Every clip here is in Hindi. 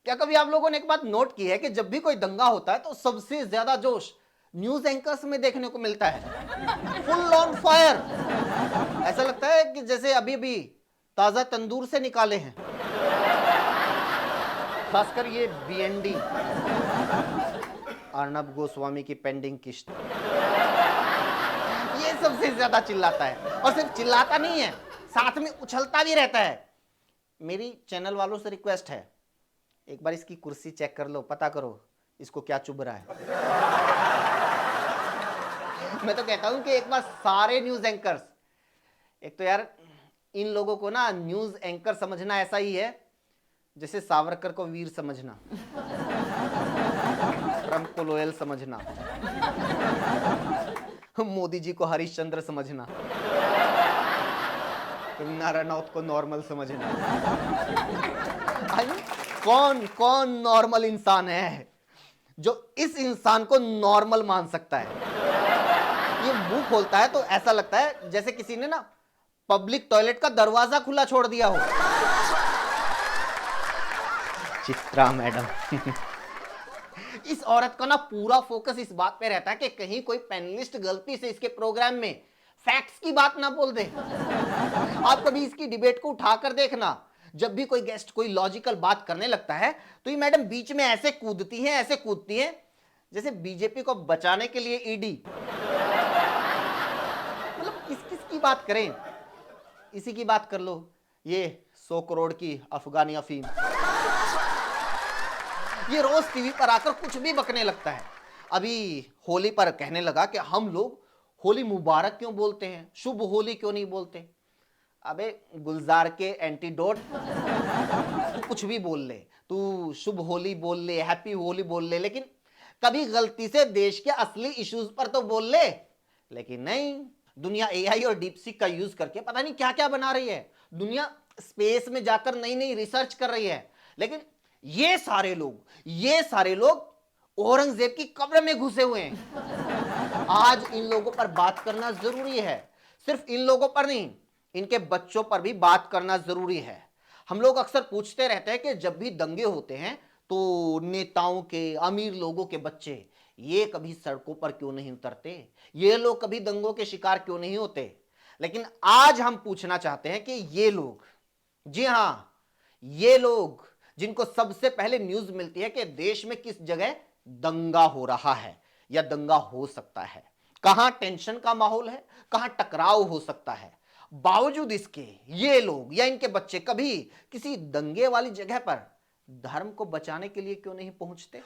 क्या कभी आप लोगों ने एक बात नोट की है कि जब भी कोई दंगा होता है तो सबसे ज्यादा जोश न्यूज एंकर्स में देखने को मिलता है, फुल ऑन फायर। ऐसा लगता है कि जैसे अभी अभी ताजा तंदूर से निकाले हैं। खासकर ये बीएनडी, अर्नब गोस्वामी की पेंडिंग किस्त, ये सबसे ज्यादा चिल्लाता है। और सिर्फ चिल्लाता नहीं है, साथ में उछलता भी रहता है। मेरी चैनल वालों से रिक्वेस्ट है, एक बार इसकी कुर्सी चेक कर लो, पता करो इसको क्या चुभ रहा है। मैं तो कहता हूं कि एक बार सारे न्यूज एंकर्स, एक तो यार इन लोगों को ना न्यूज एंकर समझना ऐसा ही है जैसे सावरकर को वीर समझना, ट्रंप को लोयल समझना, मोदी जी को हरिश्चंद्र समझना, कंगना रनौत को नॉर्मल समझना। कौन कौन नॉर्मल इंसान है जो इस इंसान को नॉर्मल मान सकता है? ये मुंह खोलता है तो ऐसा लगता है जैसे किसी ने ना पब्लिक टॉयलेट का दरवाजा खुला छोड़ दिया हो। चित्रा मैडम। इस औरत का ना पूरा फोकस इस बात पे रहता है कि कहीं कोई पैनलिस्ट गलती से इसके प्रोग्राम में फैक्ट्स की बात ना बोल दे। आप कभी इसकी डिबेट को उठाकर देखना, जब भी कोई गेस्ट कोई लॉजिकल बात करने लगता है तो ये मैडम बीच में ऐसे कूदती हैं, ऐसे कूदती हैं जैसे बीजेपी को बचाने के लिए ईडी। मतलब किस किस की बात करें, इसी की बात कर लो, ये 100 करोड़ की अफगानी अफीम। ये रोज टीवी पर आकर कुछ भी बकने लगता है। अभी होली पर कहने लगा कि हम लोग होली मुबारक क्यों बोलते हैं, शुभ होली क्यों नहीं बोलते। अबे गुलजार के एंटीडोट, तू कुछ भी बोल ले, तू शुभ होली बोल ले, हैप्पी होली बोल ले, लेकिन कभी गलती से देश के असली इश्यूज पर तो बोल ले। लेकिन नहीं, दुनिया एआई और डीपसीक का यूज करके पता नहीं क्या क्या बना रही है। दुनिया स्पेस में जाकर नई नई रिसर्च कर रही है, लेकिन ये सारे लोग औरंगजेब की कब्र में घुसे हुए हैं। आज इन लोगों पर बात करना जरूरी है। सिर्फ इन लोगों पर नहीं, इनके बच्चों पर भी बात करना जरूरी है। हम लोग अक्सर पूछते रहते हैं कि जब भी दंगे होते हैं तो नेताओं के, अमीर लोगों के बच्चे ये कभी सड़कों पर क्यों नहीं उतरते, ये लोग कभी दंगों के शिकार क्यों नहीं होते। लेकिन आज हम पूछना चाहते हैं कि ये लोग, जी हां, ये लोग जिनको सबसे पहले न्यूज मिलती है कि देश में किस जगह दंगा हो रहा है या दंगा हो सकता है, कहां टेंशन का माहौल है, कहां टकराव हो सकता है, बावजूद इसके ये लोग या इनके बच्चे कभी किसी दंगे वाली जगह पर धर्म को बचाने के लिए क्यों नहीं पहुंचते?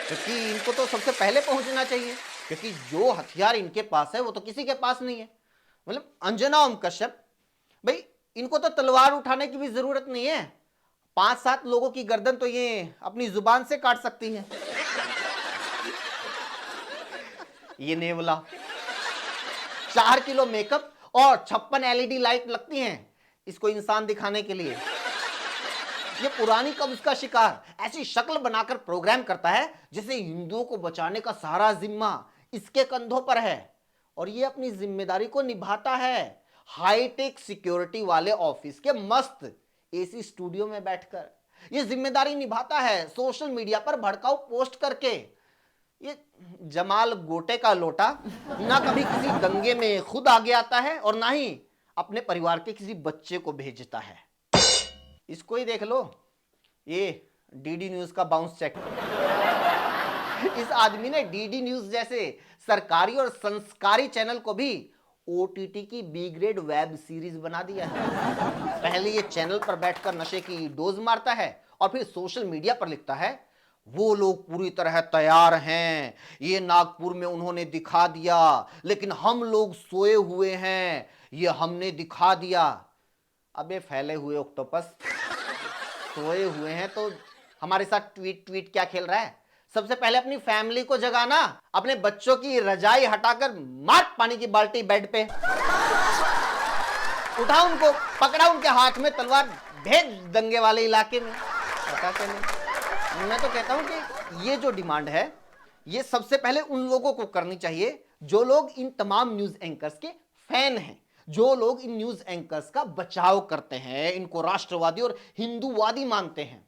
क्योंकि इनको तो सबसे पहले पहुंचना चाहिए, क्योंकि जो हथियार इनके पास है वो तो किसी के पास नहीं है। मतलब अंजना ओम कश्यप, भाई इनको तो तलवार उठाने की भी जरूरत नहीं है, 5-7 लोगों की गर्दन तो ये अपनी जुबान से काट सकती है। ये नेवला 4 किलो मेकअप और 56 एलईडी लाइट लगती हैं इसको इंसान दिखाने के लिए। ये पुरानी कब्ज का शिकार ऐसी शक्ल बनाकर प्रोग्राम करता है जैसे हिंदुओं को बचाने का सारा जिम्मा इसके कंधों पर है, और ये अपनी जिम्मेदारी को निभाता है हाईटेक सिक्योरिटी वाले ऑफिस के मस्त एसी स्टूडियो में बैठकर। ये जिम्मेदारी निभाता है सोशल मीडिया पर भड़काऊ पोस्ट करके। ये जमाल गोटे का लोटा ना कभी किसी दंगे में खुद आगे आता है और ना ही अपने परिवार के किसी बच्चे को भेजता है। इसको ही देख लो, ये डीडी न्यूज का बाउंस चेक। इस आदमी ने डीडी न्यूज जैसे सरकारी और संस्कारी चैनल को भी ओटीटी की बी ग्रेड वेब सीरीज बना दिया है। पहले ये चैनल पर बैठकर नशे की डोज मारता है और फिर सोशल मीडिया पर लिखता है वो लोग पूरी तरह तैयार हैं, ये नागपुर में उन्होंने दिखा दिया, लेकिन हम लोग सोए हुए हैं, ये हमने दिखा दिया। अबे फैले हुए ऑक्टोपस, सोए हुए हैं तो हमारे साथ ट्वीट ट्वीट क्या खेल रहा है? सबसे पहले अपनी फैमिली को जगाना, अपने बच्चों की रजाई हटाकर मार पानी की बाल्टी बेड पे, उठा उनको, पकड़ा उनके हाथ में तलवार, भेज दंगे वाले इलाके में। पता चले। मैं तो कहता हूं कि ये जो डिमांड है ये सबसे पहले उन लोगों को करनी चाहिए जो लोग इन तमाम न्यूज एंकर्स के फैन हैं, जो लोग इन न्यूज एंकर्स का बचाव करते हैं, इनको राष्ट्रवादी और हिंदूवादी मानते हैं।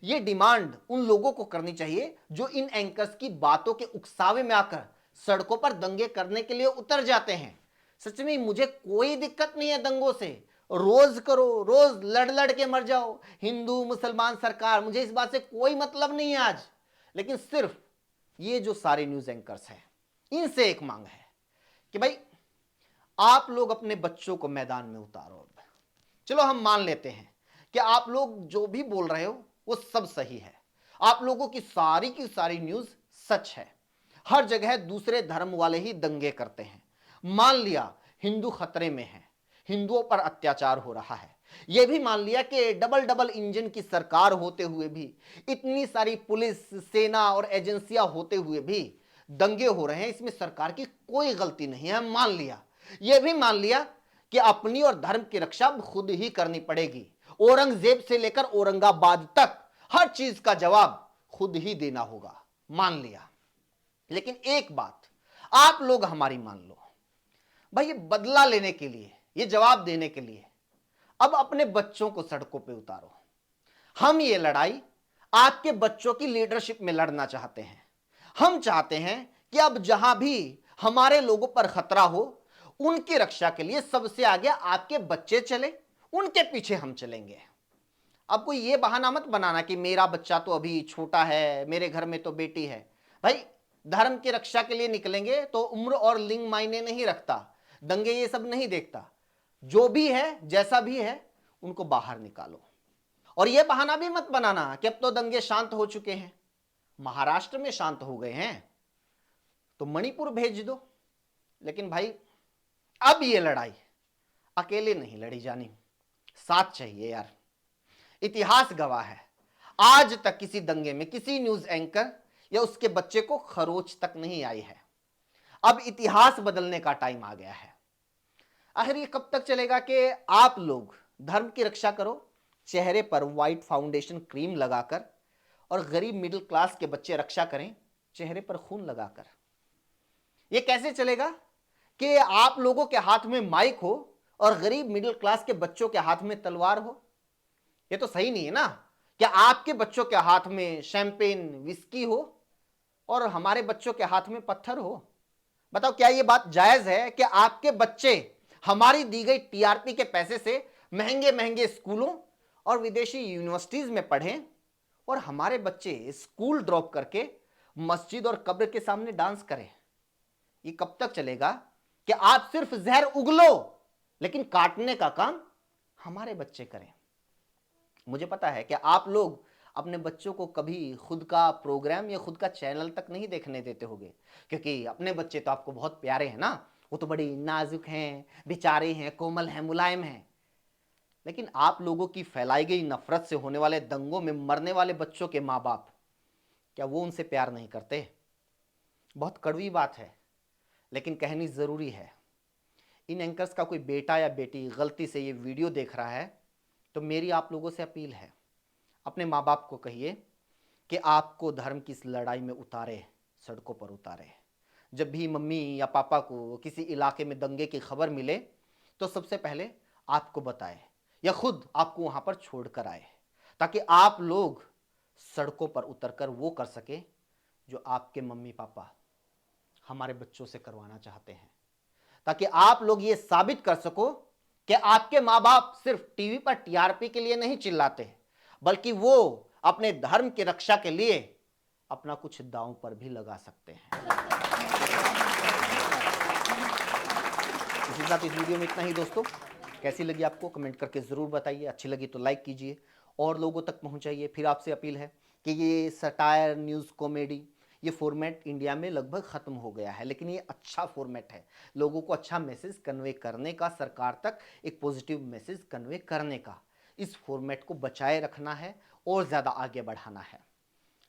ये डिमांड उन लोगों को करनी चाहिए जो इन एंकर्स की बातों के उकसावे में आकर सड़कों पर दंगे करने के लिए उतर जाते हैं। सच में मुझे कोई दिक्कत नहीं है दंगों से, रोज करो, रोज लड़ लड़ के मर जाओ, हिंदू मुसलमान सरकार, मुझे इस बात से कोई मतलब नहीं है आज। लेकिन सिर्फ ये जो सारे न्यूज एंकर्स हैं, इनसे एक मांग है कि भाई आप लोग अपने बच्चों को मैदान में उतारो। चलो हम मान लेते हैं कि आप लोग जो भी बोल रहे हो वो सब सही है, आप लोगों की सारी न्यूज सच है, हर जगह दूसरे धर्म वाले ही दंगे करते हैं। मान लिया हिंदू खतरे में है, हिंदुओं पर अत्याचार हो रहा है, यह भी मान लिया कि डबल डबल इंजन की सरकार होते हुए भी, इतनी सारी पुलिस सेना और एजेंसियां होते हुए भी दंगे हो रहे हैं, इसमें सरकार की कोई गलती नहीं है, मान लिया। यह भी मान लिया कि अपनी और धर्म की रक्षा अब खुद ही करनी पड़ेगी, औरंगजेब से लेकर औरंगाबाद तक हर चीज का जवाब खुद ही देना होगा, मान लिया। लेकिन एक बात आप लोग हमारी मान लो भाई, ये बदला लेने के लिए, ये जवाब देने के लिए अब अपने बच्चों को सड़कों पे उतारो। हम ये लड़ाई आपके बच्चों की लीडरशिप में लड़ना चाहते हैं। हम चाहते हैं कि अब जहां भी हमारे लोगों पर खतरा हो, उनकी रक्षा के लिए सबसे आगे आपके बच्चे चले, उनके पीछे हम चलेंगे। अब कोई ये बहाना मत बनाना कि मेरा बच्चा तो अभी छोटा है, मेरे घर में तो बेटी है। भाई धर्म की रक्षा के लिए निकलेंगे तो उम्र और लिंग मायने नहीं रखता, दंगे ये सब नहीं देखता, जो भी है जैसा भी है उनको बाहर निकालो। और यह बहाना भी मत बनाना कि अब तो दंगे शांत हो चुके हैं, महाराष्ट्र में शांत हो गए हैं तो मणिपुर भेज दो। लेकिन भाई अब ये लड़ाई अकेले नहीं लड़ी जानी, साथ चाहिए यार। इतिहास गवाह है, आज तक किसी दंगे में किसी न्यूज एंकर या उसके बच्चे को खरोच तक नहीं आई है। अब इतिहास बदलने का टाइम आ गया है। आखिर ये कब तक चलेगा कि आप लोग धर्म की रक्षा करो, चेहरे पर व्हाइट फाउंडेशन क्रीम लगाकर, और गरीब मिडिल क्लास के बच्चे रक्षा करें चेहरे पर खून लगाकर? ये कैसे चलेगा कि आप लोगों के हाथ में माइक हो और गरीब मिडिल क्लास के बच्चों के हाथ में तलवार हो? ये तो सही नहीं है ना। क्या आपके बच्चों के हाथ में शैंपेन विस्की हो और हमारे बच्चों के हाथ में पत्थर हो? बताओ क्या ये बात जायज है कि आपके बच्चे हमारी दी गई टीआरपी के पैसे से महंगे महंगे स्कूलों और विदेशी यूनिवर्सिटीज में पढ़ें और हमारे बच्चे स्कूल ड्रॉप करके मस्जिद और कब्र के सामने डांस करें? ये कब तक चलेगा कि आप सिर्फ जहर उगलो लेकिन काटने का काम हमारे बच्चे करें? मुझे पता है कि आप लोग अपने बच्चों को कभी खुद का प्रोग्राम या खुद का चैनल तक नहीं देखने देते होंगे, क्योंकि अपने बच्चे तो आपको बहुत प्यारे हैं ना, वो तो बड़ी नाजुक हैं, बेचारे हैं, कोमल हैं, मुलायम हैं। लेकिन आप लोगों की फैलाई गई नफरत से होने वाले दंगों में मरने वाले बच्चों के माँ बाप, क्या वो उनसे प्यार नहीं करते? बहुत कड़वी बात है लेकिन कहनी जरूरी है। इन एंकर्स का कोई बेटा या बेटी गलती से ये वीडियो देख रहा है तो मेरी आप लोगों से अपील है, अपने माँ बाप को कहिए कि आपको धर्म की इस लड़ाई में उतारे, सड़कों पर उतारे। जब भी मम्मी या पापा को किसी इलाके में दंगे की खबर मिले तो सबसे पहले आपको बताए या खुद आपको वहां पर छोड़कर आए, ताकि आप लोग सड़कों पर उतरकर वो कर सके जो आपके मम्मी पापा हमारे बच्चों से करवाना चाहते हैं, ताकि आप लोग ये साबित कर सको कि आपके माँ बाप सिर्फ टीवी पर टीआरपी के लिए नहीं चिल्लाते, बल्कि वो अपने धर्म की रक्षा के लिए अपना कुछ दांव पर भी लगा सकते हैं। इसी के साथ इस वीडियो में इतना ही दोस्तों। कैसी लगी आपको कमेंट करके ज़रूर बताइए, अच्छी लगी तो लाइक कीजिए और लोगों तक पहुंचाइए। फिर आपसे अपील है कि ये सटायर न्यूज़ कॉमेडी, ये फॉर्मेट इंडिया में लगभग ख़त्म हो गया है, लेकिन ये अच्छा फॉर्मेट है, लोगों को अच्छा मैसेज कन्वे करने का, सरकार तक एक पॉजिटिव मैसेज कन्वे करने का। इस फॉर्मेट को बचाए रखना है और ज़्यादा आगे बढ़ाना है।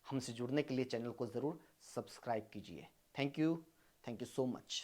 हमसे जुड़ने के लिए चैनल को ज़रूर सब्सक्राइब कीजिए। Thank you so much.